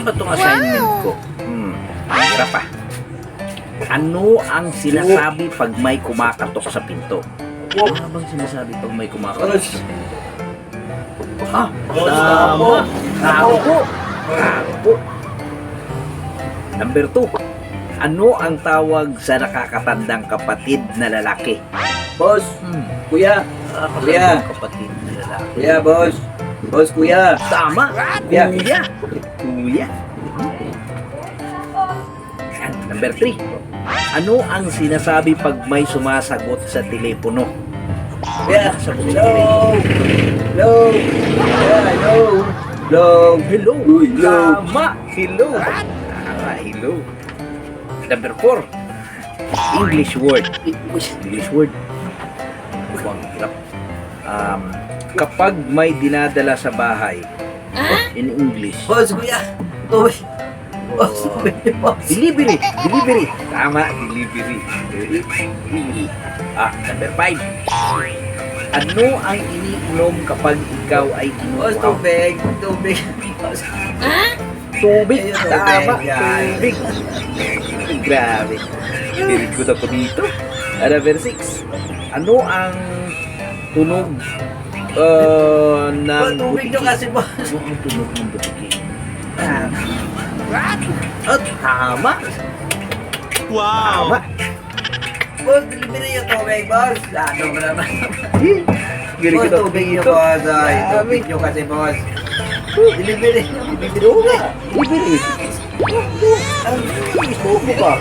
ba itong assignment ko? Hirap pa. Ano ang sinasabi pag may kumakatok sa pinto? Ano bang sinasabi pag may kumakatok sa pinto? Tama. Tao po. Number 2. Ano ang tawag sa nakakatandang kapatid na lalaki? Boss, kuya. Nakakatandang kapatid na lalaki. Kuya, boss. Boss, kuya. Tama. Kuya. Kuya. Yan. Number 3. Ano ang sinasabi pag may sumasagot sa telepono? Kuya. Sagot sa Hello. telepono. Hello. Kuya, hello. Hello. Hello. Uy, hello. Tama. Hello. Tama. Hello. Number 4. English word. English word. Mukhang hirap. Kapag may dinadala sa bahay, in English, Boss, kuya. Uy. Boss, kuya, boss. delivery. Tama, delivery. Number 5. Ano ang iniinom kapag ikaw ay Boss, inuuhaw? tubig. Tubig. Boss. Tubig. Ayun, Tama, tubig. Yan. tubig. Grabe. Very good ako dito. Number 6. Ano ang tunog ng Boss, tubig nyo butiki? kasi, boss. Ano ang tunog ng butiki? Tama. Tama. Boss, delivery yung tubig, boss. Ano ba naman? Very Boss, good ako tubig nyo, dito. boss. Ay, Grabe. tubig nyo kasi, boss. Delivery. Delivery. Ang bilis mo ba?